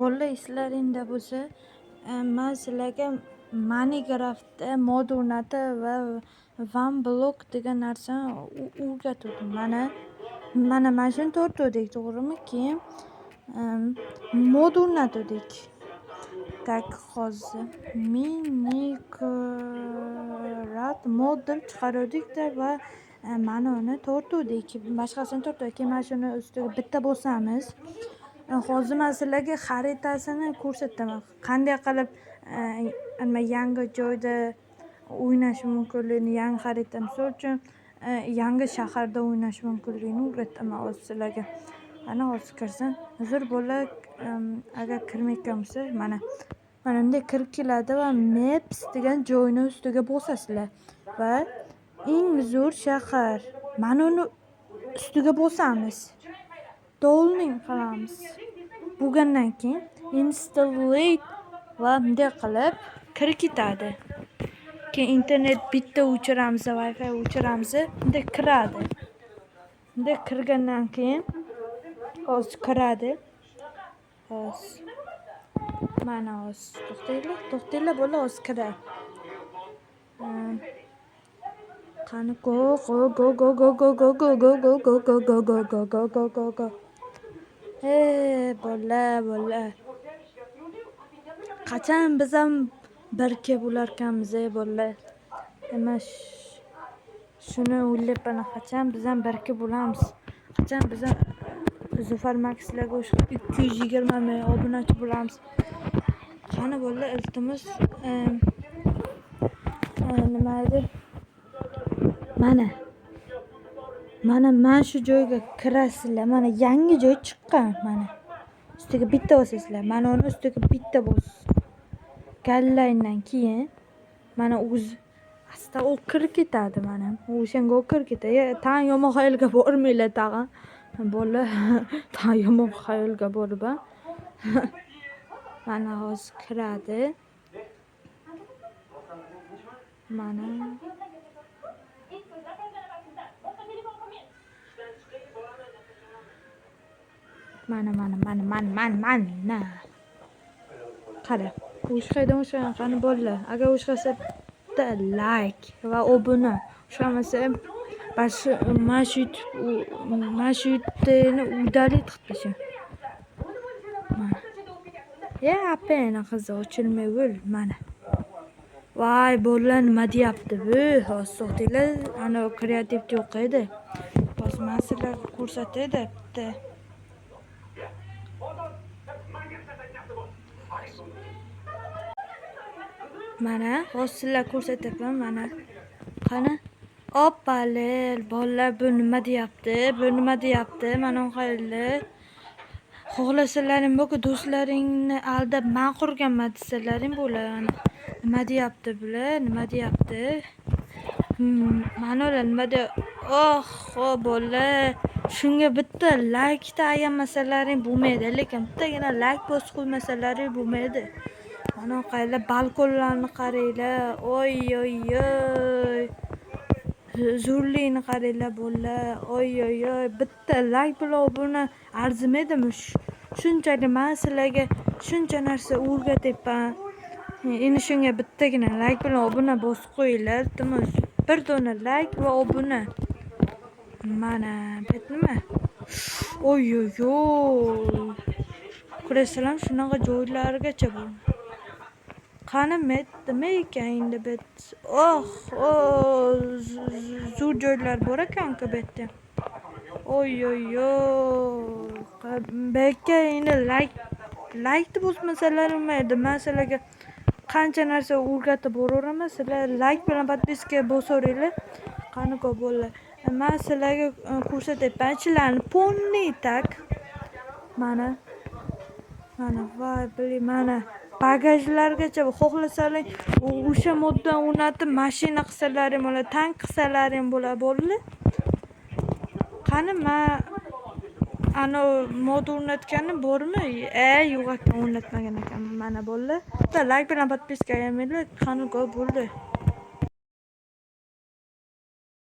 Bolalar eslaringda bo'lsa, man sizlarga Minecraftda mod o'rnatib va OneBlock degan narsani o'rgatuvdim. Mana shuni tortuvdik, to'g'rimi? Keyin mod o'rnatuvdik. Tak, hozir Minecraft mod deb chiqaruvdik-da va mana uni tortuvdik. Boshqasini tortuvdik. Keyin mana shuni ustiga bitta bosamiz. Hozir men sizlarga xaritasini ko'rsataman. Qanday qilib yangi joyda o'ynash mumkinligini, yangi xarita, misol uchun yangi shaharda o'ynash mumkinligini o'rgataman hozir sizlarga. Ana hozir kirsam, hozir bolalar agar kirmayotgan bo'lsa, mana bunday kirib keladi va Maps degan joyni ustiga bosasizlar va eng zo'r shahar. Mana uni ustiga bosamiz. Download qilamiz. Bo'lgandan keyin installate va bunday qilib kirib ketadi. Keyin internet bitta o'chiramiz, Wi-Fi o'chiramiz, bunday kiradi. Bunday kirgandan keyin hozir kiradi. Hozir mana hozir to'xtanglar bola, hozir kiradi. Qani go. Bola. Qachon biz ham birga bo'larkanmiz, bola. Nima shuni o'ylayapman, qachon biz ham birga bo'lamiz. Qachon biz ham Zufar Maxlarga 220 ming obunachi bo'lamiz. Qani bola, iltimos nima edi? Mana shu joyga kirasizlar. Mana yangi joy chiqqan. Mana ustiga bitta bosasizlar. Mana uni ustiga bitta bos. Gallaydan keyin mana o'zi asta u kirib ketadi. Mana o'shanga kirib ketadi. Tan yomon xayolga bormanglar tag'in. Bola tan yomon xayolga borib. Mana hozir kiradi. Mana qara. O'shqaydan qani bolalar. Agar o'shqasa bitta like va obuna. O'shqamasa mana shu YouTube'ni udalik qilib tashlashing. Mana. Apena qiz ochilmay o'l. Mana. Voy, bolalar nima deyapti bu? Hozir to'xtanglar. Ana kreativ yo'q edi. Hozir men sizlarga ko'rsatay debdi. Mana hozir sizlarga ko'rsatyapman. Mana qani oppalar, bolalar bu nima deyapti? Mana qayerlar? Xohlasalaring bo'lsa do'stlaringni aldab men qurganman desalaring bo'ladi. Nima deyapti bular? Mana ular nima deyapti? Bolalar, shunga bitta like ta ayamasalaring bo'lmaydi, lekin bittagina like bosib qo'ymasalaring bo'lmaydi. Mana qayerlar balkonlarni qaranglar. Oy. Zo'rlikni qaranglar bolalar. Oy. Bitta like bilan obuna arzimaydimi? Shunchalik men sizlarga shuncha narsa o'rgatyapman. Endi shunga bittagina like bilan obuna bosib qo'yinglar, iltimos. Bir dona like va obuna. Mana, bitdimi? Oy. Ko'rasizlarmi, shunaqa joylargacha bor. Qani metdimi ekan endi bet. Zo'r joylar bor ekan-ku betda. Oy. Bekka endi like bosmasalar bo'lmaydi. Men sizlarga qancha narsa o'rgatib boraveraman. Sizlar like bilan podpiska bosaveringlar. Qani go bolalar. Men sizlarga ko'rsatayapman. Ichlarni ponni tak. Mana voy, biling, mana bagajlargacha xohlasalaring o'sha moddan o'rnatib mashina qilsalaring bo'ladi, tank qilsalaring bo'ladi bolalar. Qani men ana mod o'rnatganim bormi? Yo'q ekan, o'rnatmagan ekanman. Mana bolalar. Like bilan podpiska ayamanglar. Qani go bo'ldi.